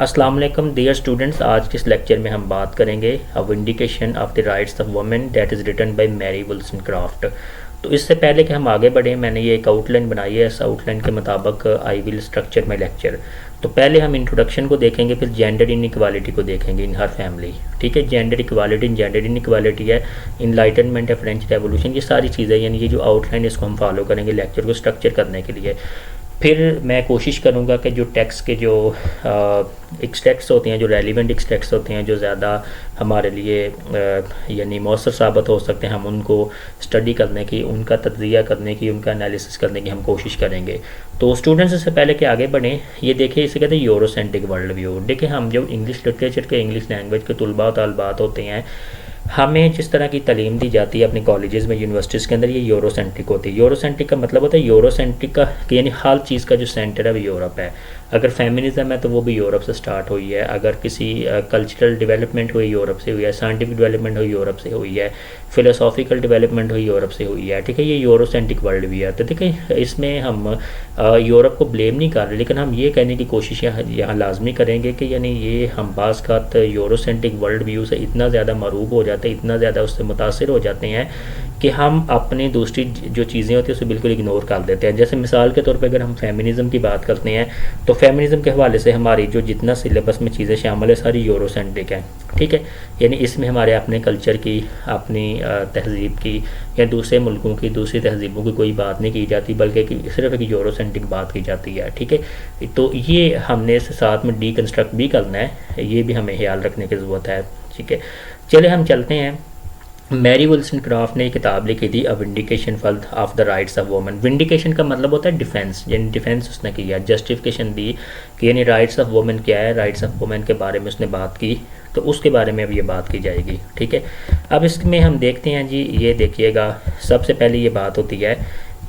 अस्सलाम वालेकुम dear students. आज के इस लेक्चर में हम बात करेंगे a vindication of the rights of women that is written by Mary Wollstonecraft. तो इससे पहले कि हम आगे बढ़ें, मैंने ये एक आउटलाइन बनाई है। इस आउटलाइन के मुताबिक I will structure my lecture. तो पहले हम इंट्रोडक्शन को देखेंगे, फिर जेंडर इनइक्वालिटी को देखेंगे इन हर फैमिली। ठीक है, जेंडर इक्वालिटी, जेंडर इनइक्वालिटी है, इनलाइटनमेंट है, फ्रेंच रेवोल्यूशन, ये सारी चीज़ें, यानी ये जो आउटलाइन इसको हम फॉलो करेंगे लेक्चर को स्ट्रक्चर करने के लिए। फिर मैं कोशिश करूँगा कि जो टेक्स्ट के जो एक्सट्रैक्ट्स होते हैं, जो रेलिवेंट एक्सट्रैक्ट्स होते हैं, जो ज़्यादा हमारे लिए यानी मौसर साबित हो सकते हैं, हम उनको स्टडी करने की, उनका तज्ज़िया करने की, उनका एनालिसिस करने की हम कोशिश करेंगे। तो स्टूडेंट्स, इससे पहले कि आगे बढ़ें, ये देखिए, इसे कहते हैं यूरोसेंट्रिक वर्ल्ड व्यू। देखिए, हम जो इंग्लिश लिटरेचर के, इंग्लिश लैंग्वेज के तलबा और तालबात होते हैं, हमें जिस तरह की तालीम दी जाती है अपने कॉलेजेस में, यूनिवर्सिटीज़ के अंदर, ये यूरोसेंट्रिक होती है। यूरोसेंट्रिक का मतलब होता है, यूरोसेंट्रिक का यानी हर चीज़ का जो सेंटर है वो यूरोप है। अगर फेमिनिज़म है तो वो भी यूरोप से स्टार्ट हुई है। अगर किसी कल्चरल डेवलपमेंट हुई, यूरोप से हुई है। साइंटिफिक डेवलपमेंट हुई, यूरोप से हुई है। फ़िलोसॉफिकल डेवलपमेंट हुई, यूरोप से हुई है। ठीक है, ये यूरोसेंट्रिक वर्ल्ड भी है। तो देखिए, इसमें हम यूरोप को ब्लेम नहीं कर रहे, लेकिन हम ये कहने की कोशिश यहाँ लाजमी करेंगे कि यानी ये हम बाज़ का यूरोसेंट्रिक वर्ल्ड व्यू से इतना ज़्यादा मरूब हो जाते हैं, इतना ज़्यादा उससे मुतासिर हो जाते हैं कि हम अपनी दूसरी जो चीज़ें होती हैं उसे बिल्कुल इग्नोर कर देते हैं। जैसे मिसाल के तौर पे अगर हम फेमिनिज़म की बात करते हैं, तो फेमिनिज़म के हवाले से हमारी जो जितना सिलेबस में चीज़ें शामिल है सारी यूरोसेंट्रिक हैं। ठीक है, यानी इसमें हमारे अपने कल्चर की, अपनी तहज़ीब की या दूसरे मुल्कों की, दूसरी तहज़ीबों की कोई बात नहीं की जाती, बल्कि सिर्फ एक यूरोसेंट्रिक बात की जाती है। ठीक है, तो ये हमने इस साथ में डीकंस्ट्रक्ट भी करना है, ये भी हमें ख्याल रखने की ज़रूरत है। ठीक है, चलिए हम चलते हैं। मैरी वुllstonecraft ने एक किताब लिखी थी, a vindication of the rights of women. Vindication का मतलब होता है डिफेंस, यानी डिफेंस उसने किया, जस्टिफिकेशन दी कि यानी राइट्स ऑफ वुमेन क्या है, राइट्स ऑफ वुमेन के बारे में उसने बात की, तो उसके बारे में अब ये बात की जाएगी। ठीक है, अब इसमें हम देखते हैं जी, ये देखिएगा, सबसे पहले ये बात होती है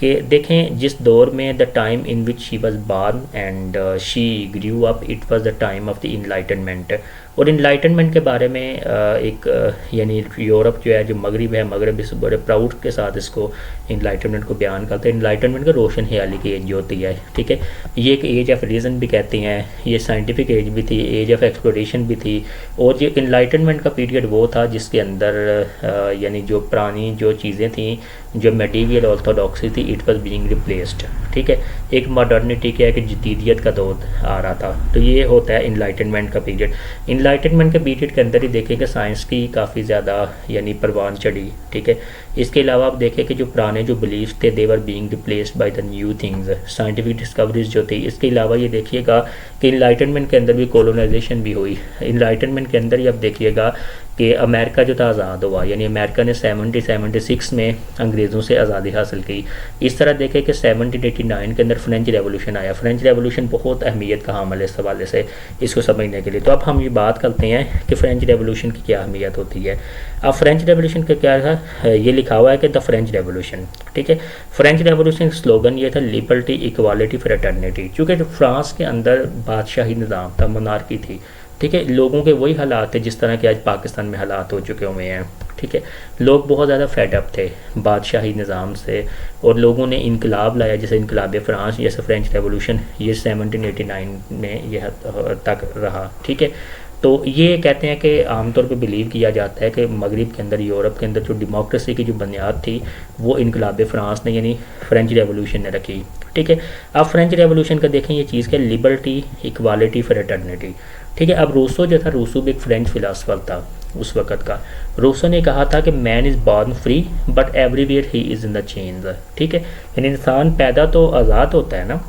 कि देखें, जिस दौर में the time in which she was born and she grew up, it was the time of the enlightenment. और इनलाइटनमेंट के बारे में एक यानी यूरोप जो है, जो मगरब है, मगरब इस बड़े प्राउड के साथ इसको इनलाइटनमेंट को बयान करते हैं। इनलाइटनमेंट का रोशन ख्याली की एज जो होती है। ठीक है, ये एक एज ऑफ रीज़न भी कहते हैं, ये साइंटिफिक एज भी थी, एज ऑफ एक्सप्लोरेशन भी थी। और ये इनलाइटनमेंट का पीरियड वो था जिसके अंदर यानी जो पुरानी जो चीज़ें थी, जो मेडिवियल ऑर्थोडॉक्सी थी, इट वॉज बीइंग रिप्लेस्ड। ठीक है, एक मॉडर्निटी क्या है कि जदीदियत का दौर आ रहा था। तो ये होता है इनलाइटनमेंट का पीरियड। इनलाइटनमेंट के पीरियड के अंदर ही देखें कि साइंस की काफ़ी ज़्यादा यानी परवान चढ़ी। ठीक है, इसके अलावा आप देखें कि जो पुराने जो बिलीफ थे, they were being replaced by the new things, scientific discoveries जो थी। इसके अलावा ये देखिएगा कि इनलाइटनमेंट के अंदर भी कोलोनाइजेशन भी हुई। इनलाइटनमेंट के अंदर ही आप देखिएगा कि अमेरिका जो था आज़ाद हुआ, यानी अमेरिका ने 1776 में अंग्रेज़ों से आज़ादी हासिल की। इस तरह देखें कि 1789 के अंदर फ्रेंच रेवोल्यूशन आया। फ्रेंच रेवोल्यूशन बहुत अहमियत का हामिल है इस हवाले से, इसको समझने के लिए। तो अब हम ये बात करते हैं कि फ्रेंच रेवोल्यूशन की क्या अहमियत होती है। अब फ्रेंच रेवोल्यूशन का क्या था, ये लिखा हुआ है कि द फ्रेंच रेवोल्यूशन। ठीक है, फ्रेंच रेवोल्यूशन का स्लोगन ये था, लिबर्टी, इक्वालिटी, फ्रेटर्निटी। चूँकि फ्रांस के अंदर बादशाही निज़ाम था, मोनार्की थी। ठीक है, लोगों के वही हालात थे जिस तरह के आज पाकिस्तान में हालात हो चुके हुए हैं। ठीक है, लोग बहुत ज़्यादा फेडअप थे बादशाही निज़ाम से, और लोगों ने इनकलाब लाया, जैसे इनकलाब फ्रांस, जैसे फ्रेंच रेवोल्यूशन, ये 1789 में यह तक रहा। ठीक है, तो ये कहते हैं कि आमतौर पे बिलीव किया जाता है कि मगरिब के अंदर, यूरोप के अंदर जो डेमोक्रेसी की जो बुनियाद थी वो इनकलाब फ्रांस ने यानी फ्रेंच रेवोल्यूशन ने रखी। ठीक है, अब फ्रेंच रेवोल्यूशन का देखें ये चीज़ क्या, लिबर्टी, इक्वालिटी, फ्रेटर्निटी। ठीक है, अब रूसो जो था, रूसो भी एक फ्रेंच फिलासफर था उस वक़्त का। रूसो ने कहा था कि man is born free but everywhere he is in the change. ठीक है, यानी इंसान पैदा तो आज़ाद होता है ना,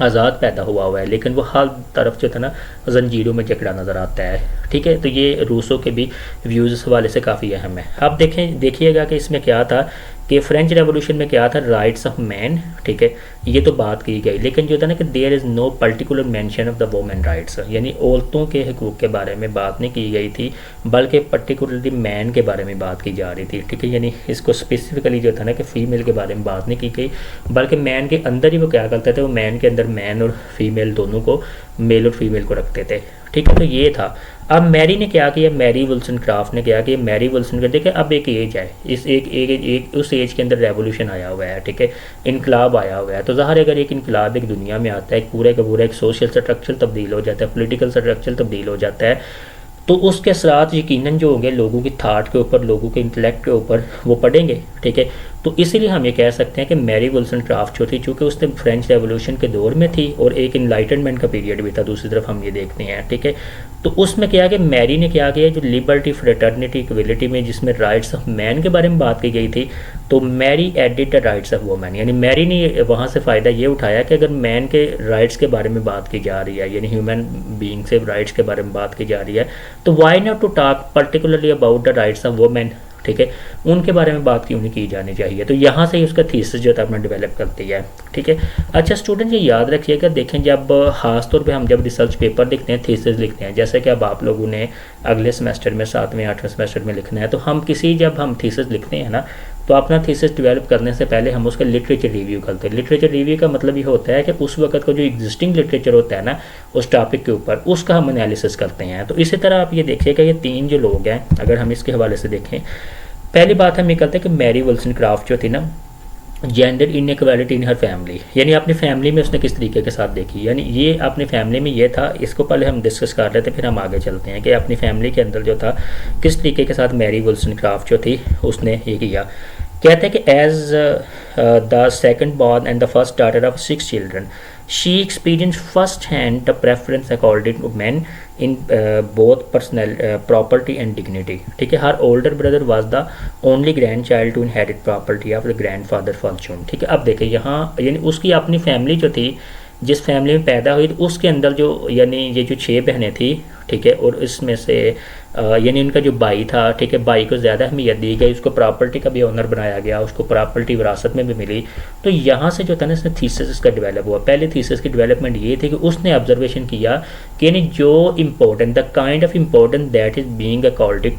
आज़ाद पैदा हुआ है, लेकिन वो हर तरफ जो था ना जंजीरों में जकड़ा नज़र आता है। ठीक है, तो ये रूसो के भी व्यूज़ इस हवाले से काफ़ी अहम है। अब देखिएगा कि इसमें क्या था कि फ्रेंच रेवोल्यूशन में क्या था, राइट्स ऑफ मैन। ठीक है, ये तो बात की गई, लेकिन जो था ना कि there is no particular mention of the women rights, यानी औरतों के हकूक़ के बारे में बात नहीं की गई थी, बल्कि पर्टिकुलरली मैन के बारे में बात की जा रही थी। ठीक है, यानी इसको स्पेसिफिकली जो था ना कि फ़ीमेल के बारे में बात नहीं की गई, बल्कि मैन के अंदर ही वो क्या करते थे, वो मैन के अंदर मैन और फीमेल दोनों को, मेल और फीमेल को रखते थे। ठीक है। तो ये था। अब मैरी ने क्या किया, मैरी विल्सन क्राफ्ट ने क्या किया, मैरी विल्सन का देखिए अब एक एज है, इस एक उस एज के अंदर रेवोल्यूशन आया हुआ है, ठीक है, इनकलाब आया हुआ है। तो ज़ाहिर है अगर एक इनकलाब एक दुनिया में आता है, एक पूरे का पूरा एक सोशल स्ट्रक्चर तब्दील हो जाता है, पॉलिटिकल स्ट्रक्चर तब्दील हो जाता है, तो उसके असरात यकीनन जो होंगे लोगों की थाट के ऊपर, लोगों के इंटेलेक्ट के ऊपर वो पड़ेंगे, ठीक है। तो इसीलिए हम ये कह सकते हैं कि मैरी विल्सन क्राफ्ट जो थी, चूँकि उसने फ्रेंच रेवोल्यूशन के दौर में थी और एक इनलाइटनमेंट का पीरियड भी था, दूसरी तरफ हम ये देखते हैं, ठीक है। तो उसमें क्या कि मैरी ने क्या किया, जो लिबर्टी, फ्रेटर्निटी, इक्वलिटी में जिसमें राइट्स ऑफ मैन के बारे में बात की गई थी, तो Mary added the rights of women, यानी मैरी ने वहाँ से फ़ायदा ये उठाया कि अगर मैन के राइट्स के बारे में बात की जा रही है, यानी ह्यूमन बीइंग से राइट्स के बारे में बात की जा रही है, तो why not to talk particularly about the rights of women, ठीक है, उनके बारे में बात क्यों नहीं की जानी चाहिए। तो यहाँ से ही उसका थीसिस जो था अपना डेवलप करती है, ठीक है। अच्छा स्टूडेंट, ये याद रखिएगा, देखें जब खास तौर पे हम जब रिसर्च पेपर लिखते हैं, थीसिस लिखते हैं, जैसे कि अब आप लोगों ने अगले सेमेस्टर में 7वें 8वें सेमेस्टर में लिखना है, तो हम जब हम थीसिस लिखते हैं ना, तो अपना थीसिस डेवलप करने से पहले हम उसका लिटरेचर रिव्यू करते हैं। लिटरेचर रिव्यू का मतलब ये होता है कि उस वक्त का जो एग्जिस्टिंग लिटरेचर होता है ना उस टॉपिक के ऊपर, उसका हम एनालिसिस करते हैं। तो इसी तरह आप ये देखिएगा, ये तीन जो लोग हैं, अगर हम इसके हवाले से देखें, पहली बात हम ये करते हैं कि मैरी विल्सन क्राफ्ट जो थी ना, gender inequality in her family, यानी अपनी फैमिली में उसने किस तरीके के साथ देखी, यानी ये अपनी फैमिली में ये था, इसको पहले हम डिस्कस कर रहे थे, फिर हम आगे चलते हैं कि अपनी फैमिली के अंदर जो था किस तरीके के साथ मैरी विल्सन क्राफ्ट जो थी उसने ये किया। कहते हैं कि as the second born and the first daughter of 6 children, she experience first hand the preference according to man in both personal property and dignity, ठीक है। Her older brother was the only grandchild to inherit property of the grandfather fortune, ठीक है। अब देखिए यहाँ यानी उसकी अपनी फैमिली जो थी, जिस फैमिली में पैदा हुई, तो उसके अंदर जो यानी ये जो 6 बहनें थी, ठीक है, और इसमें से यानी उनका जो भाई था, ठीक है, भाई को ज़्यादा अहमियत दी गई, उसको प्रॉपर्टी का भी ओनर बनाया गया, उसको प्रॉपर्टी विरासत में भी मिली। तो यहाँ से जो था ना इसने थीसिस इसका डेवलप हुआ। पहले थीसिस की डेवलपमेंट ये थी कि उसने ऑब्जर्वेशन किया कि यानी जो important, the kind of important that is being according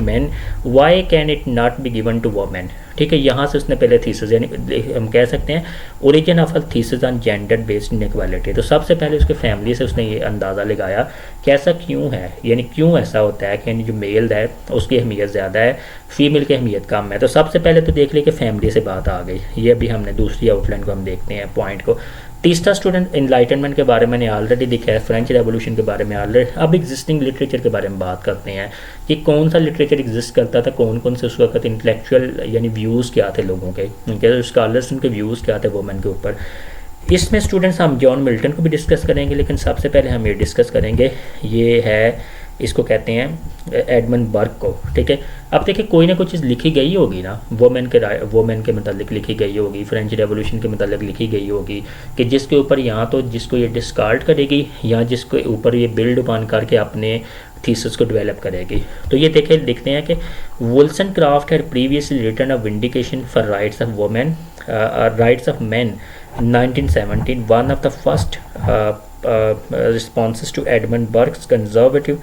man, why can it not be given to women, ठीक है। यहाँ से उसने पहले थीसिस, यानी हम कह सकते हैं origin of thesis on gender based inequality. तो सबसे पहले उसके फैमिली से उसने ये अंदाज़ा लगाया कि ऐसा क्यों है, यानी क्यों ऐसा होता है कि यानी जो मेल है उसकी अहमियत ज़्यादा है, फीमेल की अहमियत कम है। तो सबसे पहले तो देख लिया कि फैमिली से बात आ गई। ये अभी हमने दूसरी आउटलाइन को हम देखते हैं पॉइंट को। तीसरा स्टूडेंट, इनलाइटनमेंट के बारे में मैंने ऑलरेडी दिखा है, फ्रेंच रेवोल्यूशन के बारे में ऑलरेडी। अब एग्जिस्टिंग लिटरेचर के बारे में बात करते हैं कि कौन सा लिटरेचर एग्जिस्ट करता था, कौन कौन से उस वक्त इंटेलेक्चुअल यानी व्यूज़ क्या थे लोगों के, उनके स्कॉलर्स, उनके व्यूज़ क्या थे वुमेन के ऊपर। इसमें स्टूडेंट्स हम जॉन मिल्टन को भी डिस्कस करेंगे, लेकिन सबसे पहले हम ये डिस्कस करेंगे, ये है इसको कहते हैं एडमंड बर्ग को, ठीक है। अब देखिए कोई ना कोई चीज़ लिखी गई होगी ना वुमेन के मतलब लिखी गई होगी, फ्रेंच रेवोल्यूशन के मतलब लिखी गई होगी, कि जिसके ऊपर यहाँ तो जिसको ये डिस्कार्ड करेगी या जिसके ऊपर ये बिल्ड अपान करके अपने थीसिस को डेवलप करेगी। तो ये देखे लिखते हैं कि Wollstonecraft had previously written a vindication for rights of women, rights of man 1917, one of the first responses to Edmund Burke's conservative,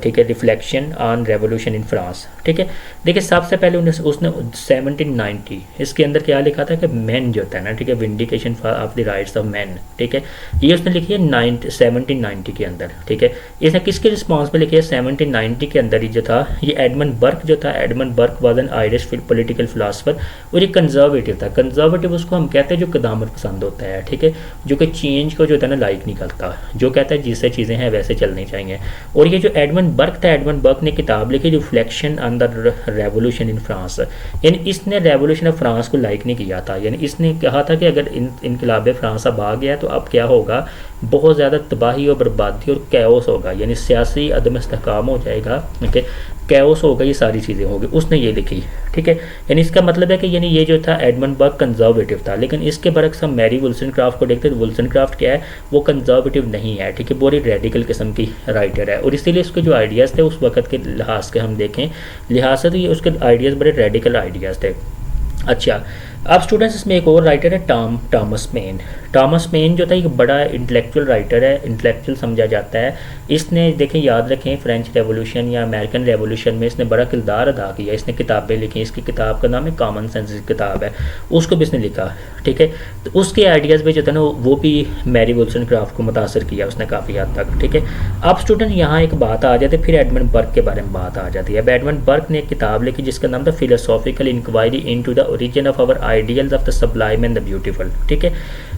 ठीक है, reflection on revolution in France, ठीक है। देखिए सबसे पहले उसने 1790 इसके अंदर क्या लिखा था कि मैन जो होता है ना, ठीक है, vindication of the rights of man, ठीक है, ये उसने लिखी है 1790 के अंदर, ठीक है। इसने किसके रिस्पॉन्स पे लिखी है? 1790 के अंदर ही जो था ये एडमंड बर्ग जो था, Edmund Burke was an Irish political philosopher और ये कंजर्वेटिव था। कंजर्वेटिव उसको हम कहते हैं जो कदामत पसंद होता है, ठीक है, जो कि चेंज को जो होता है ना लाइक नहीं करता, जो कहता है जिससे चीज़ें हैं वैसे चलनी चाहिए। और ये जो एडमंड बर्ग था, एडमंड बर्ग ने किताब लिखी reflection on the revolution in France, यानी इसने रेवोल्यूशन ऑफ फ्रांस को लाइक नहीं किया था, यानी इसने कहा था कि अगर इनकलाब फ्रांस अब आ गया तो अब क्या होगा, बहुत ज़्यादा तबाही और बर्बादी और कैओस होगा, यानी सियासी अदम इस्तेहकाम हो जाएगा, ठीक है, कैओस होगा, ये सारी चीज़ें होगी, उसने ये लिखी, ठीक है। यानी इसका मतलब है कि यानी ये जो था एडमंड बर्ग कंजर्वेटिव था, लेकिन इसके बरक्स हम मैरी विल्सन क्राफ्ट को देखते हैं तो विल्सन क्राफ्ट क्या है, वो कंजर्वेटिव नहीं है, ठीक है, बड़ी रेडिकल किस्म की राइटर है, और इसीलिए उसके जो आइडियाज़ थे उस वक्त के लिहाज के हम देखें लिहाज से तो ये उसके आइडियाज़ बड़े रेडिकल आइडियाज़ थे। अच्छा, अब स्टूडेंट्स इसमें एक और राइटर है टॉमस पेन, थॉमस पेन जो था एक बड़ा इंटेलेक्चुअल राइटर है, इंटेलेक्चुअल समझा जाता है। इसने देखें, याद रखें, फ्रेंच रेवोल्यूशन या अमेरिकन रेवोल्यूशन में इसने बड़ा किरदार अदा किया। इसने किताबें लिखी, इसकी किताब का नाम है कॉमन सेंस किताब है, उसको भी इसने लिखा, ठीक है। तो उसके आइडियाज़ भी जो था ना वो भी मैरी वोल्सनक्राफ्ट को मुतासर किया उसने काफ़ी हद तक, ठीक है। अब स्टूडेंट यहाँ एक बात आ जाती है, फिर एडमंड बर्क के बारे में बात आ जाती है। अब एडमंड बर्क ने एक किताब लिखी जिसका नाम था philosophical inquiry into the origin of our ideals of the sublime and the beautiful, ठीक है।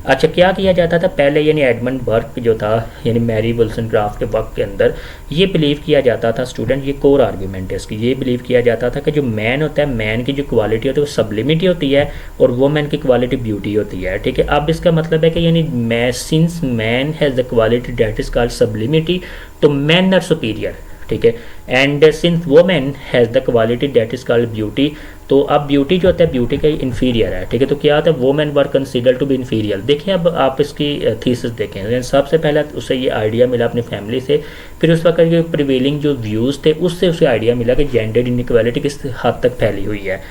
अच्छा, क्या किया जाता था पहले, यानी एडमंड बर्क जो था यानी मैरी वोल्सनक्राफ्ट के वक्त के अंदर ये बिलीव किया जाता था स्टूडेंट, ये कोर आर्ग्यूमेंट है इसकी, ये बिलीव किया जाता था कि जो मैन होता है, मैन की जो क्वालिटी होती है वो सब्लिमिटी होती है और वुमेन की क्वालिटी ब्यूटी होती है, ठीक है। अब इसका मतलब है कि यानी since man has the quality that is called sublimity, तो मैन आर सुपीरियर, ठीक है। And since women has the quality that is called beauty, तो अब ब्यूटी जो होता है ब्यूटी का इन्फीरियर है, ठीक है। तो क्या होता है, women were consider to be inferior. देखिए अब आप इसकी थीसिस देखें, सबसे पहले उसे ये आइडिया मिला अपनी फैमिली से, फिर उस वक्त के प्रिवेलिंग जो व्यूज़ थे उससे उसे आइडिया मिला कि जेंडर इनइक्वालिटी किस हद तक फैली हुई है।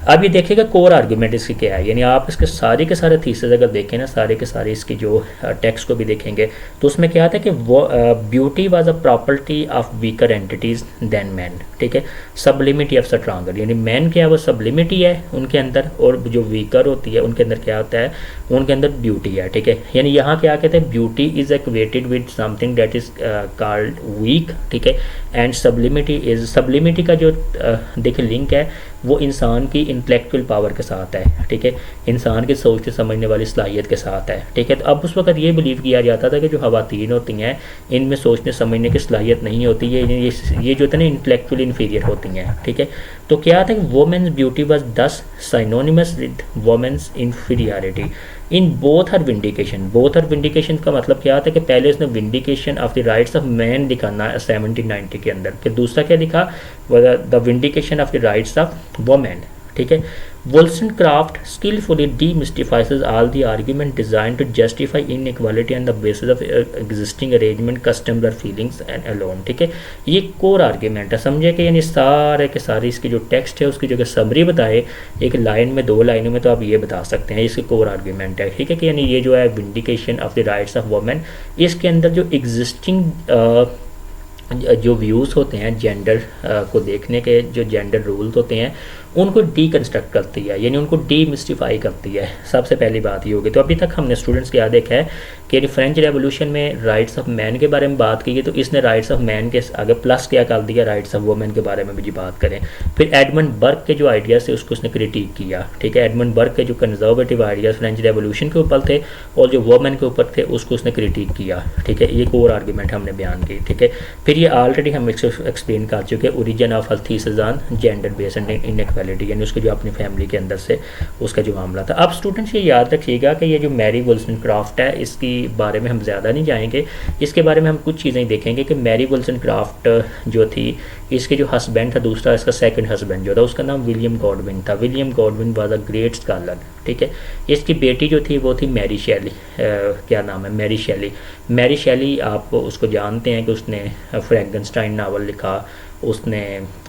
अब ये देखिएगा कोर आर्ग्यूमेंट इसकी क्या है, यानी आप इसके सारे थीसिस अगर देखें ना, सारे के सारे इसकी जो टेक्स्ट को भी देखेंगे तो उसमें क्या आता है कि वो beauty was a property of weaker entities than man, ठीक है। सब्लिमिटी ऑफ स्ट्रांगर, यानी मैन क्या है वो सब्लिमिटी है उनके अंदर, और जो वीकर होती है उनके अंदर क्या होता है, उनके अंदर ब्यूटी है, ठीक है। यानी यहाँ क्या कहते हैं, beauty is equated with something that is called weak, ठीक है। एंड सब्लिमिटी का जो देखिए लिंक है वो इंसान की इंटेलेक्चुअल पावर के साथ है, ठीक है, इंसान की सोचते समझने वाली सलाहियत के साथ है, ठीक है। तो अब उस वक्त ये बिलीव किया जाता था कि जो खवातीन होती हैं इनमें सोचने समझने की सलाहियत नहीं होती है, ये जो होता है ना इंटेलेक्चुअल इन्फीरियर होती हैं, ठीक है। तो क्या था कि women's beauty was thus synonymous with women's inferiority in both her vindication का मतलब क्या था कि पहले उसने vindication of the rights of man दिखाना 1790 के अंदर, फिर दूसरा क्या लिखा, the vindication of the rights of women, ठीक है। Wollstonecraft skillfully demystifies all the argument designed to justify inequality on the basis of existing arrangement, customs or feelings and alone, ठीक है। ये कोर आर्ग्यूमेंट है, समझे कि यानी सारे के सारे इसकी जो टेक्स्ट है उसकी जो समरी बताए एक लाइन में, 2 लाइनों में, तो आप ये बता सकते हैं इसकी कोर आर्ग्यूमेंट है, ठीक है। कि यानी ये जो है vindication of the rights of women, इसके अंदर जो एग्जिस्टिंग जो व्यूज़ होते हैं जेंडर को देखने के, जो जेंडर रूल्स होते हैं उनको डीकंस्ट्रक्ट करती है, यानी उनको डीमिस्टिफाई करती है। सबसे पहली बात ये होगी। तो अभी तक हमने स्टूडेंट्स क्या देखा है कि फ्रेंच रेवोल्यूशन में राइट्स ऑफ मैन के बारे में बात की है, तो इसने राइट्स ऑफ मैन के आगे प्लस क्या कर दिया, राइट्स ऑफ वुमेन के बारे में भी बात करें। फिर एडमंड बर्क के जो आइडियाज़ थे उसको उसने क्रिटिक किया, ठीक है। एडमंड बर्क के जो कंजर्वेटिव आइडियाज़ फ्रेंच रेवोल्यूशन के ऊपर थे और जो वुमेन के ऊपर थे उसको उसने क्रिटिक किया, ठीक है। ये कोर आर्ग्यूमेंट हमने बयान की, ठीक है। फिर ये ऑलरेडी हम एक्सप्लेन कर चुके हैं, origin of her thesis on gender based inequality, यानी उसके जो अपनी फैमिली के अंदर से उसका जो मामला था। अब स्टूडेंट्स ये याद रखिएगा कि ये जो मैरी वोल्सनक्राफ्ट है इसकी बारे में हम ज़्यादा नहीं जाएंगे, इसके बारे में हम कुछ चीज़ें देखेंगे कि मैरी वोल्सनक्राफ्ट जो थी इसके जो हस्बैंड था, दूसरा इसका सेकंड हस्बैंड जो था उसका नाम विलियम गॉडविन था। William Godwin was a great scholar, ठीक है। इसकी बेटी जो थी वो थी मैरी शेली, क्या नाम है, मैरी शेली। मैरी शेली आप उसको जानते हैं कि उसने फ्रैंकनस्टाइन नावल लिखा, उसने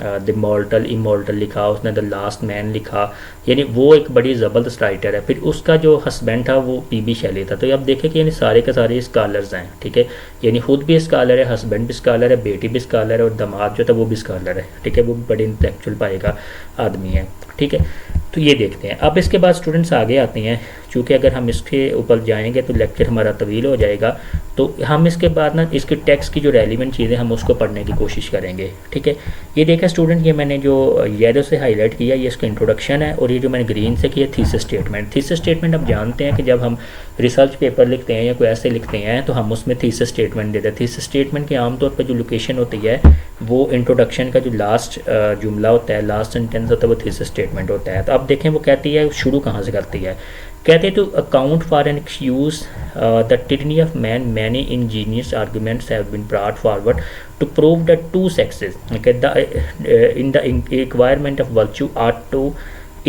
द मॉर्टल इमॉर्टल लिखा, उसने द लास्ट मैन लिखा, यानी वो एक बड़ी ज़बरदस्त राइटर है। फिर उसका जो हस्बैंड था वो पीबी शैली था। तो अब देखें कि यानी सारे के सारे स्कॉलर्स हैं, ठीक है। यानी खुद भी स्कॉलर है, हस्बैंड भी स्कॉलर है, बेटी भी स्कॉलर है और दामाद जो था वो भी स्कॉलर है, ठीक है। वो बड़े इंटेलेक्चुअल पाए का आदमी है, ठीक है। तो ये देखते हैं। अब इसके बाद स्टूडेंट्स आगे आते हैं, चूँकि अगर हम इसके ऊपर जाएंगे तो लेक्चर हमारा तवील हो जाएगा, तो हम इसके बाद ना इसके टेक्स्ट की जो रेलिवेंट चीज़ें हम उसको पढ़ने की कोशिश करेंगे, ठीक है। ये देखें स्टूडेंट, ये मैंने जो येलो से हाईलाइट किया ये इसका इंट्रोडक्शन है, और ये जो मैंने ग्रीन से किया थीसिस स्टेटमेंट। थीसिस स्टेटमेंट आप जानते हैं कि जब हम रिसर्च पेपर लिखते हैं या कोई ऐसे लिखते हैं तो हम उसमें थीसिस स्टेटमेंट देते हैं। थीसिस स्टेटमेंट के आमतौर पर जो लोकेशन होती है वो इंट्रोडक्शन का जो लास्ट जुमला होता है, लास्ट सेंटेंस होता है, वो थीसिस स्टेटमेंट होता है। तो अब देखें वो कहती है शुरू कहाँ से करती है, कहते हैं to account for an excuse the tyranny of man many ingenious arguments have been brought forward to prove the two sexes in the requirement of virtue are to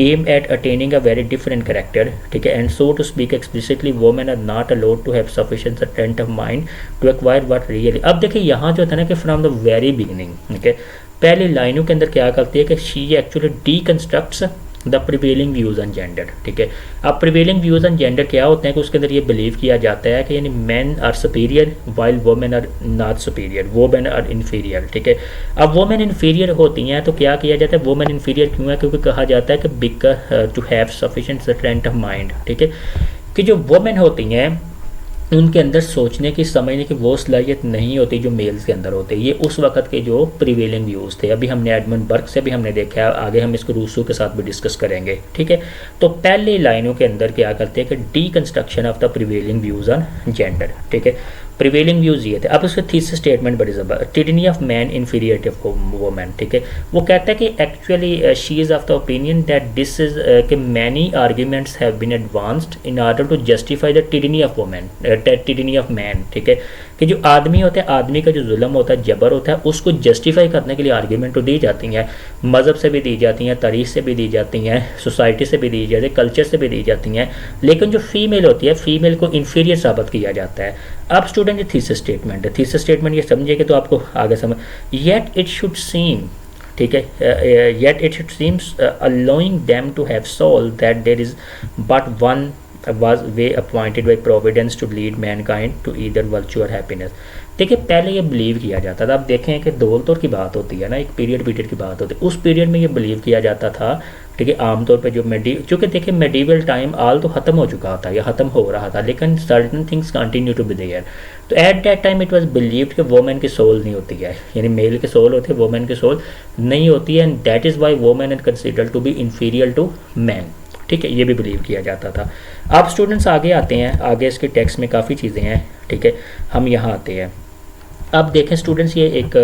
aim at attaining a very different character, ठीक है। and so to speak explicitly women are not allowed to have sufficient strength of mind to acquire what really। अब देखिए यहाँ जो था ना कि from the very beginning, ठीक है, पहली लाइनों के अंदर क्या करती है कि she actually deconstructs the prevailing views on gender. ठीक है, अब प्रिवेलिंग व्यूज़ ऑन जेंडर क्या होते हैं कि उसके अंदर ये बिलीव किया जाता है कि यानी man are superior while women are not superior, women are inferior. ठीक है, अब वोमेन इन्फीरियर होती हैं तो क्या किया जाता है, वोमेन इन्फीरियर क्यों है, क्योंकि कहा जाता है कि because to have sufficient strength of mind. ठीक है, कि जो वोमेन होती हैं उनके अंदर सोचने की समझने की वो सलाहियत नहीं होती जो मेल्स के अंदर होते हैं। ये उस वक्त के जो प्रिवेलिंग व्यूज़ थे। अभी हमने एडमंड बर्ग से भी हमने देखा है, आगे हम इसको रूसो के साथ भी डिस्कस करेंगे। ठीक है, तो पहली लाइनों के अंदर क्या करते हैं कि deconstruction of the prevailing views on gender. ठीक है, प्रिवेलिंग व्यूज़ ये थे। अब उसके थीसिस स्टेटमेंट बड़ी ज़बरदस्त, tyranny of man inferiority of women. ठीक है, वो कहता है कि actually she is of the opinion that this is कि many arguments have been advanced in order to justify the tyranny of women, tyranny of man. ठीक है, कि जो आदमी होता है, आदमी का जो जुल्म होता है, जबर होता है, उसको जस्टिफाई करने के लिए आर्ग्यूमेंट तो दी जाती हैं, मज़हब से भी दी जाती हैं, तारीख से भी दी जाती हैं, सोसाइटी से भी दी जाती है, कल्चर से भी दी जाती हैं, लेकिन जो फीमेल होती है, फीमेल को इन्फीरियर साबित किया जाता है। अब स्टूडेंट ये थीसिस स्टेटमेंट है, थीसिस स्टेटमेंट ये समझिए तो आपको आगे समझ, येट इट शुड सीम, ठीक है, yet it should seems allowing them to have soul that there is but one was way appointed by providence to lead mankind to either virtue or happiness। देखिए, पहले ये believe किया जाता था, अब देखें कि दौलतों की बात होती है ना, एक पीरियड की बात होती है, उस पीरियड में ये बिलीव किया जाता था। ठीक है, आमतौर पे जो चूँकि देखिए मेडिवल टाइम आल तो ख़त्म हो चुका था या ख़त्म हो रहा था, लेकिन certain things continue to be there. तो at that time it was believed कि वोमेन की सोल नहीं होती है, यानी मेल की सोल होती है, वोमेन की सोल नहीं होती है, and that is why women is considered to be inferior to man. ठीक है, ये भी बिलीव किया जाता था। अब स्टूडेंट्स आगे आते हैं, आगे इसके टेक्स्ट में काफ़ी चीज़ें हैं। ठीक है, हम यहाँ आते हैं। अब देखें स्टूडेंट्स, ये एक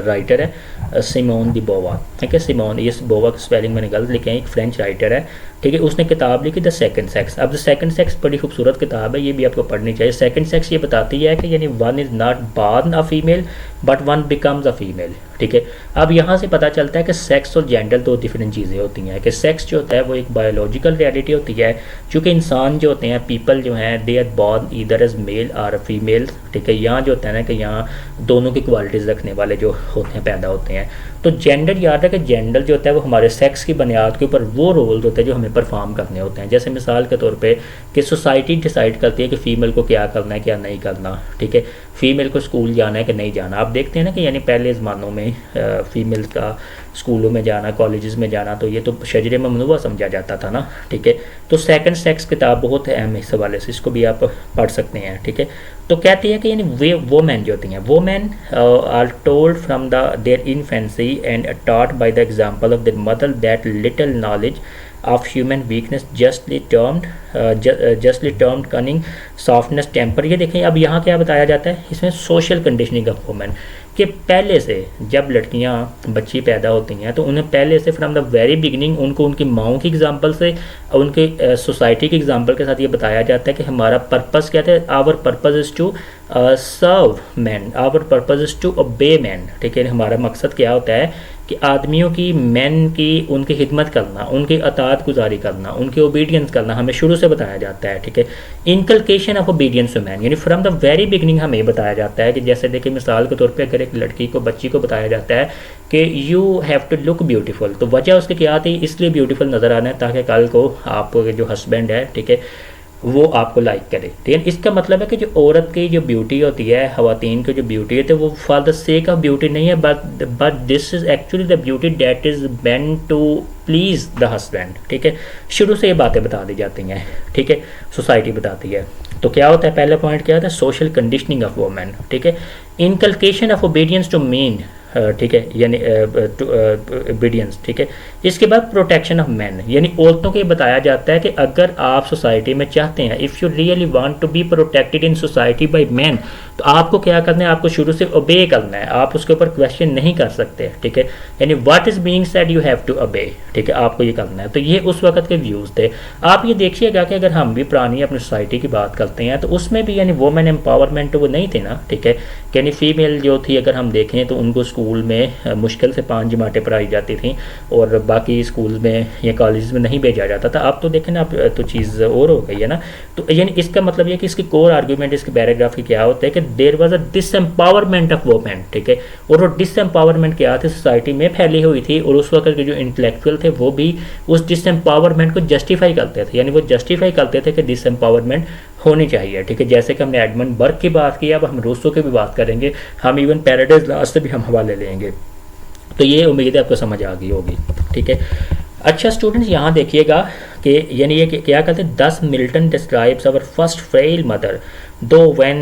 राइटर है सिमोन दी बोवा। ठीक है, सिमोन, ये बोवा की स्पेलिंग मैंने गलत लिखे हैं, एक फ्रेंच राइटर है। ठीक है, उसने किताब लिखी द सेकंड सेक्स। अब द सेकंड सेक्स बड़ी खूबसूरत किताब है, ये भी आपको पढ़नी चाहिए। सेकंड सेक्स ये बताती है कि यानी one is not born a female but one becomes a female. ठीक है, अब यहाँ से पता चलता है कि सेक्स और जेंडर दो डिफरेंट चीज़ें होती हैं, कि सेक्स जो होता है वो एक बायोलॉजिकल रियलिटी होती है, चूँकि इंसान जो होते हैं, पीपल जो हैं, they are born either as male और फीमेल। ठीक है, यहाँ जो होता है ना कि यहाँ दोनों की क्वालिटीज़ रखने वाले जो होते हैं पैदा होते हैं। तो जेंडर याद है कि जेंडर जो होता है वो हमारे सेक्स की बुनियाद के ऊपर वो रोल होते हैं जो हमें परफॉर्म करने होते हैं। जैसे मिसाल के तौर पे कि सोसाइटी डिसाइड करती है कि फ़ीमेल को क्या करना है क्या नहीं करना। ठीक है, फ़ीमेल को स्कूल जाना है कि नहीं जाना। आप देखते हैं ना कि यानी पहले ज़मानों में फ़ीमेल का स्कूलों में जाना, कॉलेजेस में जाना, तो ये तो शजरे ममनुआ समझा जाता था ना। ठीक है, तो सेकंड सेक्स किताब बहुत अहम है इस हवाले से, इसको भी आप पढ़ सकते हैं। ठीक है, तो कहती है कि यानी वे वोमेन जो होती हैं, women are told from the their infancy and taught by the example of their mother that little knowledge of human weakness justly termed cunning softness temper। ये देखें, अब यहाँ क्या बताया जाता है इसमें, सोशल कंडीशनिंग ऑफ वुमेन, कि पहले से जब लड़कियाँ बच्ची पैदा होती हैं तो उन्हें पहले से फ्रॉम द वेरी बिगनिंग उनको उनकी माओं की एग्जांपल से, उनके सोसाइटी की एग्जांपल के साथ ये बताया जाता है कि हमारा पर्पस क्या था, our purpose is to serve man, our purpose is to obey man. ठीक है, हमारा मकसद क्या होता है कि आदमियों की, मैन की, उनकी खिदमत करना, उनकी अतात गुजारी करना, उनकी ओबीडियंस करना हमें शुरू से बताया जाता है। ठीक है, inculcation of obedience to man, यानी फ्रॉम द वेरी बिगनिंग हमें बताया जाता है कि जैसे देखिए मिसाल के तौर पे अगर एक लड़की को, बच्ची को बताया जाता है कि you have to look beautiful, तो वजह उसकी क्या थी, इसलिए ब्यूटीफुल नज़र आना है ताकि कल को आपके जो हस्बैंड है, ठीक है, वो आपको लाइक करे। ठीक है, इसका मतलब है कि जो औरत की जो ब्यूटी होती है, ख़वातीन की जो ब्यूटी है, तो वो for the sake of beauty नहीं है, but this is actually the beauty that is meant to please the husband. ठीक है, शुरू से ये बातें बता दी जाती हैं। ठीक है, सोसाइटी बताती है। तो क्या होता है, पहला पॉइंट क्या होता है, सोशल कंडीशनिंग ऑफ वुमेन। ठीक है, inculcation of obedience to mean, ठीक है, यानी ओबीडियंस। ठीक है, इसके बाद प्रोटेक्शन ऑफ मैन, यानी औरतों को ये बताया जाता है कि अगर आप सोसाइटी में चाहते हैं, if you really want to be protected in society by man, तो आपको क्या करना है, आपको शुरू से ओबे करना है, आप उसके ऊपर क्वेश्चन नहीं कर सकते। ठीक है, यानी what is being said you have to obey. ठीक है, आपको ये करना है। तो ये उस वक्त के व्यूज़ थे। आप ये देखिएगा कि अगर हम भी पुरानी अपनी सोसाइटी की बात करते हैं तो उसमें भी यानी वुमेन एम्पावरमेंट वो नहीं थे ना। ठीक है, यानी फीमेल जो थी अगर हम देखें तो उनको स्कूल में मुश्किल से 5 जमातें पढ़ाई जाती थी और बाकी स्कूल में या कॉलेज में नहीं भेजा जाता था। अब तो देखें ना, अब तो चीज़ और हो गई है ना। तो यानी इसका मतलब ये कि इसकी कोर आर्ग्यूमेंट इसके पैराग्राफ की क्या होता है कि there was a disempowerment of women, ठीक है। और वो डिसएम्पावरमेंट क्या थी, सोसाइटी में फैली हुई थी और उस वक्त के जो इंटेलेक्चुअल थे वो भी उस डिसएम्पावरमेंट को जस्टिफाई करते थे, यानी वो जस्टिफाई करते थे कि डिसएम्पावरमेंट होनी चाहिए, ठीक है। जैसे कि हमने एडमंड बर्ग की बात की, अब हम रूसो की भी बात करेंगे, हम इवन पैराडाइज लॉस्ट से भी हम हवाले लेंगे। तो ये उम्मीद है आपको समझ आ गई होगी, ठीक है। अच्छा स्टूडेंट्स, यहाँ देखिएगा कि यानी ये क्या कहते हैं, 10 Milton describes our first frail mother though when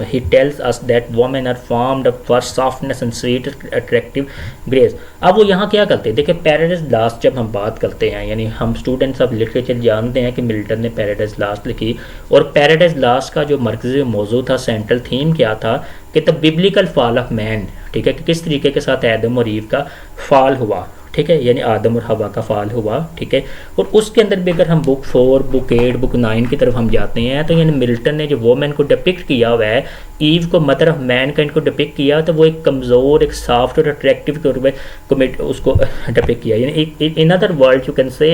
he tells us that women are formed for softness and sweet attractive grace. अब वो यहाँ क्या करते हैं, देखिए पैराडाइज लॉस्ट जब हम बात करते हैं, यानी हम स्टूडेंट्स ऑफ लिटरेचर जानते हैं कि मिल्टन ने पैराडाइज लॉस्ट लिखी और पैराडाइज लॉस्ट का जो मरकज़ी मौजू था, सेंट्रल थीम क्या था कि the biblical fall of man, ठीक है, कि किस तरीके के साथ आदम और ईव का फॉल हुआ, ठीक है, यानी आदम और हवा का फाल हुआ, ठीक है। और उसके अंदर भी अगर हम बुक 4, बुक 8, बुक 9 की तरफ हम जाते हैं तो यानी मिल्टन ने जो वुमेन को डिपिक्ट किया हुआ है, ईव को मदर ऑफ मैन का इनको डिपिक्ट किया, तो वो एक कमज़ोर, एक सॉफ्ट और अट्रैक्टिव तौर पर उसको डिपिक्ट किया। यानी in other word you can say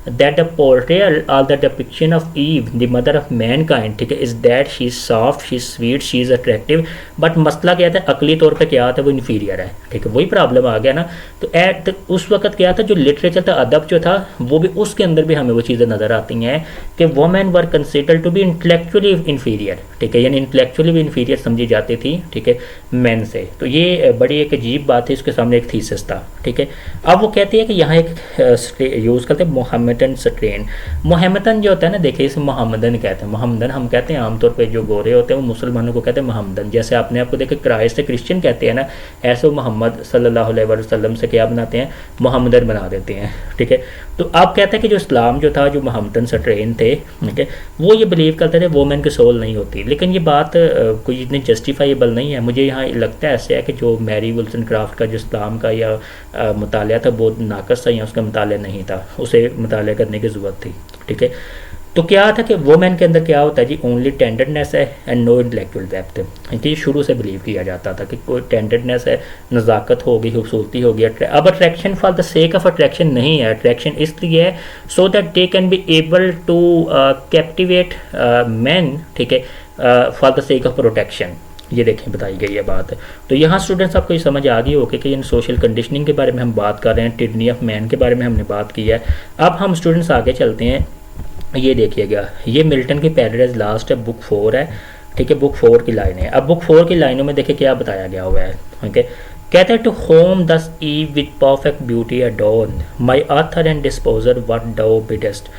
that the portrayal of the depiction of Eve the mother of mankind, ठीक है, is that she is soft, she is sweet, she is attractive, but मसला क्या था, अकली तौर पर क्या था, वो इन्फीरियर है, ठीक है, वही प्रॉब्लम आ गया ना। तो उस वक्त क्या था, जो लिटरेचर था, अदब जो था, वो भी उसके अंदर भी हमें वो चीज़ें नज़र आती हैं कि women were considered to be intellectually inferior, ठीक है, यानी इंटेलेक्चुअली भी इन्फीरियर समझी जाती थी, ठीक है, मैन से। तो ये बड़ी एक अजीब बात है, इसके सामने एक थीसिस था, ठीक है। अब वो कहती है कि यहाँ एक यूज़ करते हैं मोहम्मदन स्ट्रेन। मोहम्मदन जो होता है ना, देखिए इसे मोहम्मदन कहते हैं। मोहम्मदन हम कहते हैं आमतौर पर जो गोरे होते हैं वो मुसलमानों को कहते हैं मोहम्मदन, जैसे आपने आपको देखे क्राइस्ट से क्रिश्चियन कहते हैं ना, ऐसे वो मोहम्मद सल्लल्लाहु अलैहि वसल्लम से क्या बनाते हैं, मोहम्मदन बना देते हैं, ठीक है। तो आप कहते हैं कि जो इस्लाम जो था, जो मोहम्मदन स्ट्रेन थे, ठीक है, वो ये बिलीव करते थे वुमेन की सोल नहीं होती। लेकिन ये बात कोई इतनी जस्टिफाइबल नहीं है। मुझे यहाँ लगता है ऐसे है कि जो मैरी वुllstonecraft का जो इस्लाम का या मुताला था वो नाकस था या उसका मुताला नहीं था, उसे मुताला करने की ज़रूरत थी, ठीक है। तो क्या था कि वुमेन के अंदर क्या होता है जी, ओनली टेंडरनेस है एंड नो इंटेलेक्चुअल डेप्थ। ये शुरू से बिलीव किया जाता था कि कोई टेंडरनेस है, नज़ाकत होगी, खूबसूरती होगी। अब attraction for the sake of attraction नहीं है, अट्रैक्शन इसलिए है so that they can be able to captivate man, ठीक है, for the sake of protection. ये देखें बताई गई है बात। तो यहाँ स्टूडेंट्स आपको ये समझ आ गई होगी कि इन सोशल कंडीशनिंग के बारे में हम बात कर रहे हैं, टिडनी ऑफ मैन के बारे में हमने बात की है। अब हम स्टूडेंट्स आगे चलते हैं। ये देखिएगा, ये मिल्टन की पैराडाइज लॉस्ट है, बुक 4 है, ठीक है, बुक 4 की लाइन है। अब बुक 4 की लाइनों में देखिए क्या बताया गया हुआ है, ठीक है। कहते हैं to whom thus Eve with perfect beauty adorned my author and disposer what thou bidst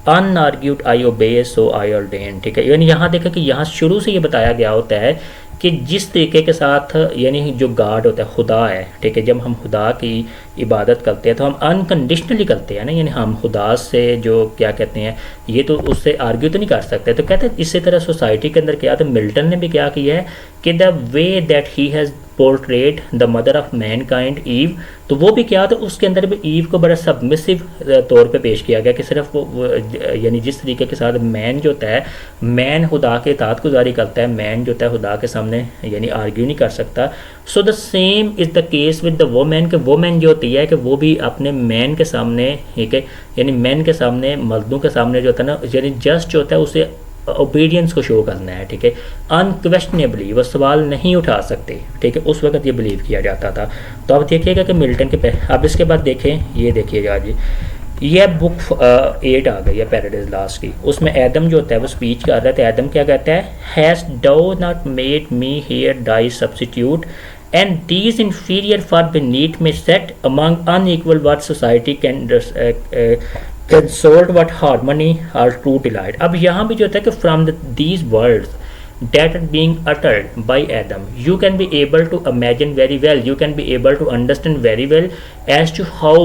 unargued I obey so I ordained, ठीक है। यानी यहाँ देखा कि यहाँ शुरू से ये बताया गया होता है कि जिस तरीके के साथ यानी जो गॉड होता है, खुदा है, ठीक है, जब हम खुदा की इबादत करते हैं तो हम अनकंडीशनली करते हैं ना, यानी हम खुदा से जो क्या कहते हैं, ये तो उससे आर्ग्यू तो नहीं कर सकते। तो कहते हैं इसी तरह सोसाइटी के अंदर क्या, तो मिल्टन ने भी क्या किया है कि the way that he has portrait the mother of mankind Eve, तो वो भी क्या, तो उसके अंदर भी ईव को बड़ा सबमिसिव तौर पे पेश किया गया कि सिर्फ वो यानी जिस तरीके के साथ मैन जो होता है, मैन खुदा के इताअत गुज़ारी करता है, मैन जो होता है खुदा के सामने यानी आर्ग्यू नहीं कर सकता। So the same is the case with the women, के वुमेन जो होती है कि वो भी अपने मैन के सामने, ठीक है, यानी मैन के सामने, मर्दों के सामने जो होता है ना, यानी जस्ट जो होता है उसे ओबीडियंस को शो करना है, ठीक है, अनक्वेश्चनेबली वो सवाल नहीं उठा सकते, ठीक है, उस वक्त ये बिलीव किया जाता था। तो अब देखिएगा कि मिल्टन के अब इसके बाद देखें, ये देखिएगा जी, ये बुक 8 आ गई है पैराडाइज लॉस्ट की। उसमें एडम जो होता है वो स्पीच कर रहा था। एडम क्या कहता है, has thou not made me here thy substitute and these inferior for beneath me set among unequal what society can consult what harmony or true delight। अब यहाँ भी जो होता है कि from these words that are being uttered by Adam you can be able to imagine very well, you can be able to understand very well as to how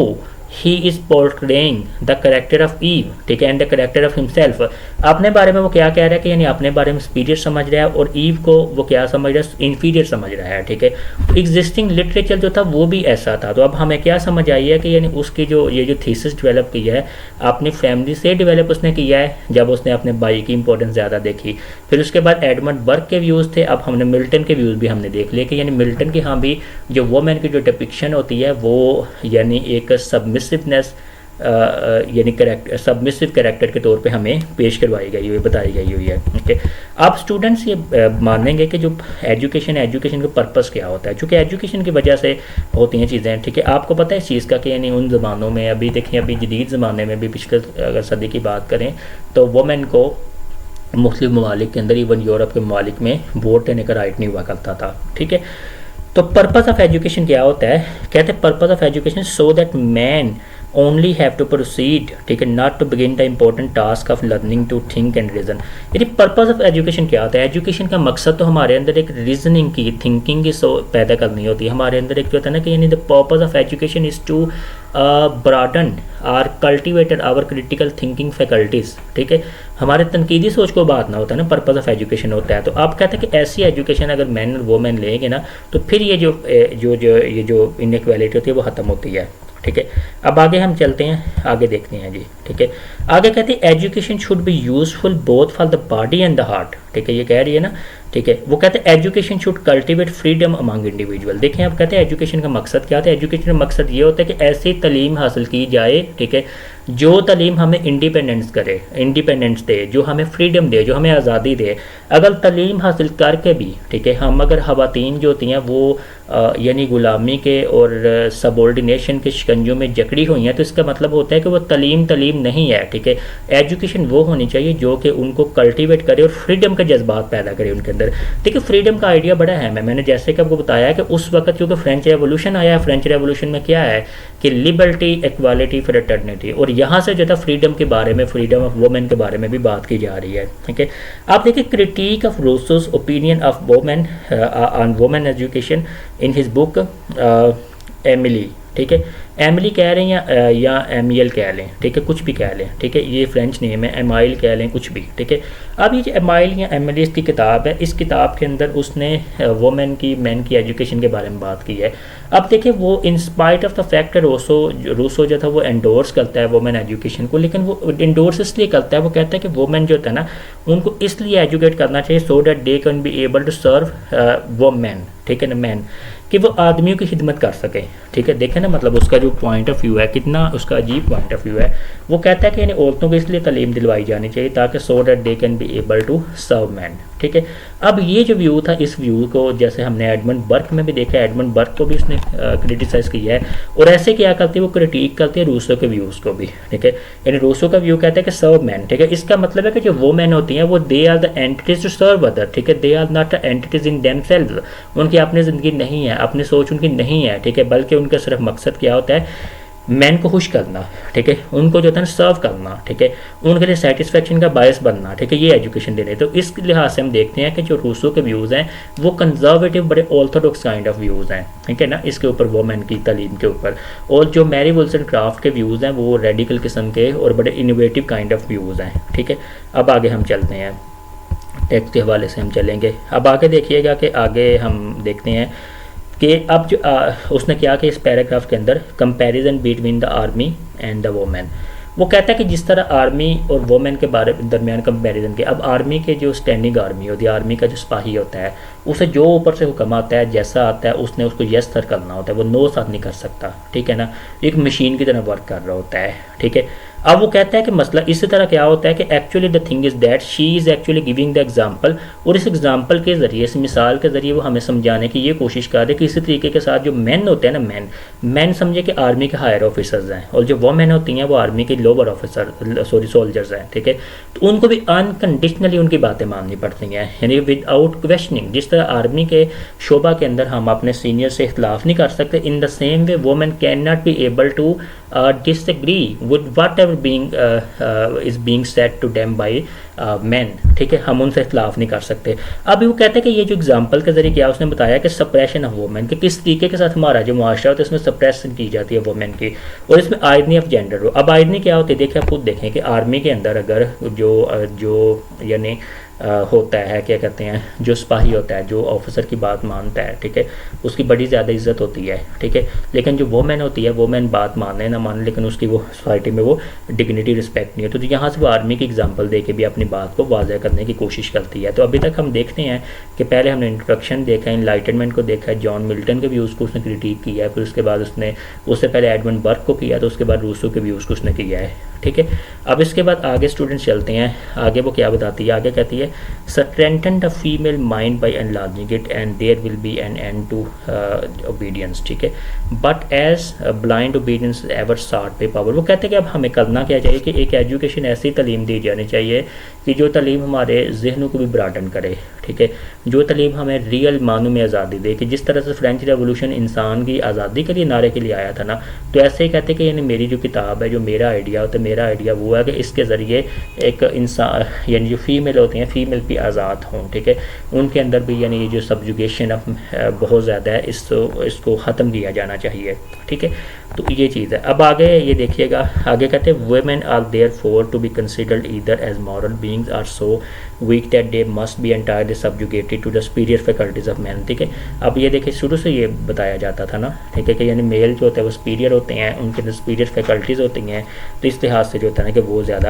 he is portraying the character of Eve, ठीक है, and the character of himself. अपने बारे में वो क्या कह रहा है कि यानी अपने बारे में सुपीरियर समझ रहा है और ईव को वो क्या समझ रहा है, इन्फीरियर समझ रहा है, ठीक है। एग्जिस्टिंग लिटरेचर जो था वो भी ऐसा था। तो अब हमें क्या समझ आई है कि यानी उसकी जो ये जो थीसिस डेवलप किया है अपनी फैमिली से डेवलप उसने किया है, जब उसने अपने भाई की इंपॉर्टेंस ज़्यादा देखी। फिर उसके बाद एडमंड बर्क के व्यूज़ थे। अब हमने मिल्टन के व्यूज़ भी हमने देख लिए कि यानी मिल्टन की हाँ भी जो वोमेन की जो डिपिक्शन होती है वो यानी एक सबमिसिवनेस यानी सबमिसिव कैरेक्टर के तौर पे हमें पेश करवाई गई हुई, बताई गई हुई है। ओके, अब स्टूडेंट्स ये मानेंगे कि जो एजुकेशन का पर्पस क्या होता है, चूँकि एजुकेशन की वजह से होती हैं चीज़ें, ठीक है। आपको पता है इस चीज़ का कि यानी उन ज़मानों में, अभी देखिए अभी जदीद ज़माने में भी पिछले अगर सदी की बात करें तो वोमेन को मुख्तलिफ ममालिक के अंदर, इवन यूरोप के ममालिक में वोट देने का राइट नहीं हुआ करता था, ठीक है। तो पर्पस ऑफ एजुकेशन क्या होता है, कहते हैं purpose of education so that man only have to proceed, ठीक है, not to begin the important task of learning to think and reason. यानी पर्पस ऑफ एजुकेशन क्या होता है, एजुकेशन का मकसद तो हमारे अंदर एक रीजनिंग की, थिंकिंग की पैदा करनी होती है। हमारे अंदर एक जो होता है ना कि यानी the purpose of education is to broaden or cultivated our critical thinking faculties, ठीक है। हमारे तनकीदी सोच को बात ना होता है ना, पर्पस ऑफ एजुकेशन होता है। तो आप कहते हैं कि ऐसी एजुकेशन अगर मैन और वोमेन लेंगे ना तो फिर ये जो इनइक्वालिटी होती है वो ख़त्म होती है, ठीक है। अब आगे हम चलते हैं, आगे देखते हैं जी, ठीक है। आगे कहते हैं education should be useful both for the body and the heart, ठीक है, ये कह रही है ना, ठीक है। वो कहते हैं education should cultivate freedom among individual. देखें आप कहते हैं एजुकेशन का मकसद क्या होता है, एजुकेशन का मकसद ये होता है कि ऐसी तालीम हासिल की जाए, ठीक है, जो तालीम हमें इंडिपेंडेंस दे, जो हमें फ्रीडम दे, जो हमें आज़ादी दे। अगर तालीम हासिल करके भी, ठीक है, हम अगर ख़वातीन जो होती हैं वो यानी ग़ुलामी के और सबॉर्डिनेशन के शिकंजों में जकड़ी हुई हैं, तो इसका मतलब होता है कि वो तालीम नहीं है, ठीक है। एजुकेशन वो होनी चाहिए जो कि उनको कल्टिवेट करे और फ्रीडम के जज्बात पैदा करे उनके अंदर। देखिए फ्रीडम का आइडिया बड़ा अहम है। मैंने जैसे कि आपको बताया कि उस वक्त क्योंकि फ्रेंच रेवोल्यूशन आया, फ्रेंच रेवोल्यूशन में क्या है कि लिबर्टी, इक्वालिटी, फ्रेटर्निटी, और यहाँ से जो था फ्रीडम के बारे में, फ्रीडम ऑफ वुमेन के बारे में भी बात की जा रही है, ठीक है। आप देखिए critique of Rousseau's opinion of women on women education in his book Emile, ठीक है। एमिली कह रहे हैं या एमियल कह लें, ठीक है, कुछ भी कह लें, ठीक है, ये फ्रेंच नेम है, एमाइल कह लें, कुछ भी, ठीक है। अब ये जो एमाइल या एमिली इसकी किताब है, इस किताब के अंदर उसने वुमेन की, मैन की एजुकेशन के बारे में बात की है। अब देखिए वो in spite of the fact Rousseau जो था वो एंडोर्स करता है वुमेन एजुकेशन को, लेकिन वो एंडोर्स इसलिए करता है, वो कहता है कि वुमेन जो होता है ना उनको इसलिए एजुकेट करना चाहिए so that they can be able to serve women, ठीक है ना, मैन, कि वो आदमियों की खिदमत कर सके, ठीक है। देखें ना, मतलब उसका जो पॉइंट ऑफ व्यू है कितना उसका अजीब पॉइंट ऑफ व्यू है। वो कहता है कि यानी औरतों को इसलिए तालीम दिलवाई जानी चाहिए ताकि so that they can be able to serve man, ठीक है। अब ये जो व्यू था, इस व्यू को जैसे हमने एडमंड बर्क में भी देखा, एडमंड बर्क को भी उसने क्रिटिसाइज़ किया है, और ऐसे क्या करती है वो क्रिटिक करती है रूसो के व्यूज़ को भी, ठीक है। यानी रूसो का व्यू कहता है कि सर्व मैन, ठीक है। इसका मतलब है कि जो वो मैन होती हैं वो they are the entities to serve other, ठीक है, they are not entities in themselves, उनकी अपनी ज़िंदगी नहीं है, अपनी सोच उनकी नहीं है, ठीक है, बल्कि उनका सिर्फ मकसद क्या होता है, मैन को खुश करना, ठीक है, उनको जो है ना सर्व करना, ठीक है, उनके लिए सेटिस्फेक्शन का बायस बनना, ठीक है, ये एजुकेशन देने। तो इस लिहाज से हम देखते हैं कि जो रूसो के व्यूज़ हैं वो कंजर्वेटिव, बड़े ऑर्थोडॉक्स काइंड ऑफ व्यूज़ हैं, ठीक है ना, इसके ऊपर वुमेन की तालीम के ऊपर। और जो मैरी वुllstonecraft के व्यूज़ हैं वो रेडिकल किस्म के और बड़े इनोवेटिव काइंड ऑफ व्यूज़ हैं, ठीक है। अब आगे हम चलते हैं, टेक्स्ट के हवाले से हम चलेंगे। अब आगे देखिएगा कि आगे हम देखते हैं कि अब जो उसने क्या कि इस पैराग्राफ के अंदर comparison between the army and the women, वो कहता है कि जिस तरह आर्मी और वुमेन के बारे में दरमियान कंपैरिजन के, अब आर्मी के जो स्टैंडिंग आर्मी होती है, आर्मी का जो सिपाही होता है, उसे जो ऊपर से हुक्म आता है, जैसा आता है उसने उसको यस सर करना होता है, वो नो साथ नहीं कर सकता, ठीक है ना, एक मशीन की तरह वर्क कर रहा होता है, ठीक है। अब वो कहता है कि मसला इसी तरह क्या होता है कि actually the thing is that she is actually giving the example, और इस एग्जांपल के ज़रिए, इस मिसाल के ज़रिए वो हमें समझाने की ये कोशिश कर रहे हैं कि इसी तरीके के साथ जो मैन होते हैं ना, मैन समझे कि आर्मी के हायर ऑफिसर्स हैं, और जो वुमेन होती हैं वो आर्मी के लोअर ऑफिसर सोल्जर्स हैं, ठीक है। तो उनको भी अनकंडीशनली उनकी बातें माननी पड़ती हैं, यानी विदाउट क्वेश्चनिंग। जिस तरह आर्मी के शोबा के अंदर हम अपने सीनियर से इख्तलाफ नहीं कर सकते, in the same way women can not be able to disagree with whatever is being said to them by man, ठीक है, हम उनसे इख्तलाफ नहीं कर सकते। अभी वो कहते हैं कि ये जो एग्जांपल के ज़रिए किया उसने बताया कि सप्रेशन ऑफ वुमेन, कि किस तरीके के साथ हमारा जो मुआशरा होता है उसमें सप्रेशन की जाती है वुमेन की, और इसमें आयदनी ऑफ जेंडर हो। अब आयदनी क्या होती है, देखिए आप खुद देखें कि आर्मी के अंदर अगर जो यानी होता है, क्या कहते हैं, जो सिपाही होता है, जो ऑफिसर की बात मानता है, ठीक है, उसकी बड़ी ज़्यादा इज्जत होती है, ठीक है। लेकिन जो वोमेन होती है, वोमेन बात माने ना माने, लेकिन उसकी वो सोसाइटी में वो डिग्निटी रिस्पेक्ट नहीं है। तो यहाँ से वो आर्मी की एग्जांपल दे के भी अपनी बात को वाज़ह करने की कोशिश करती है। तो अभी तक हम देखते हैं कि पहले हमने इंट्रोडक्शन देखा है, इनलाइटनमेंट को देखा है, जॉन मिल्टन के व्यूज़ को उसने क्रिटिक किया है, फिर उसके बाद उससे पहले एडमंड बर्क को किया, तो उसके बाद रूसो के व्यूज़ को उसने किया है, ठीक है। अब इसके बाद आगे स्टूडेंट्स चलते हैं, आगे वो क्या बताती है, आगे कहती है strengthen the female mind by enlarging it and there will be an end to obedience, ठीक है। but as blind obedience ever sought by power, वो कहते हैं कि अब हमें करना क्या चाहिए कि एक एजुकेशन ऐसी तालीम दी जानी चाहिए कि जो तालीम हमारे जहनों को भी ब्राडन करे, ठीक है, जो तालीम हमें रियल मानों में आज़ादी दे, कि जिस तरह से फ्रेंच रेवोल्यूशन इंसान की आज़ादी के लिए नारे के लिए आया था ना, तो ऐसे ही कहते हैं कि यानी मेरी जो किताब है, जो मेरा आइडिया होता है, मेरा आइडिया वो है कि इसके ज़रिए एक इंसान यानी जो फीमेल होती हैं, फीमेल भी आज़ाद हों, ठीक है, उनके अंदर भी यानी ये जो सब्जुगेशन ऑफ बहुत ज़्यादा है, इसको ख़त्म किया जाना चाहिए, ठीक है। तो ये चीज़ है। अब आगे ये देखिएगा, आगे कहते हैं women are there for to be considered either as moral beings or so weak that they must be entirely subjugated to the superior faculties of man, ठीक है। अब ये देखिए शुरू से ये बताया जाता था ना, ठीक है, कि यानी मेल जो होता है वो सुपीरियर होते हैं, उनके अंदर सुपीरियर फैकल्टीज़ होती हैं, तो इस लिहाज से जो होता है ना कि वो ज़्यादा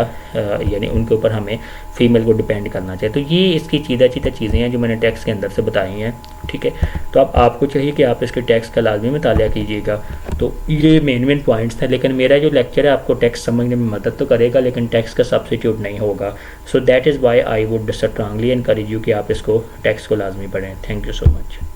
यानी उनके ऊपर हमें फीमेल को डिपेंड करना चाहिए। तो ये इसकी चीज़ें चीज़ें हैं जो मैंने टेक्स्ट के अंदर से बताई हैं, ठीक है। तो अब आपको चाहिए कि आप इसके टेक्स्ट का लाजमी मुतालिया कीजिएगा। तो ये मेन पॉइंट्स थे, लेकिन मेरा जो लेक्चर है आपको टेक्स्ट समझने में मदद तो करेगा, लेकिन टेक्स्ट का सब्स्टिट्यूट नहीं होगा। So that is Y I would strongly encourage you कि आप इसको टेक्स्ट को लाजमी पढ़ें। Thank you so much.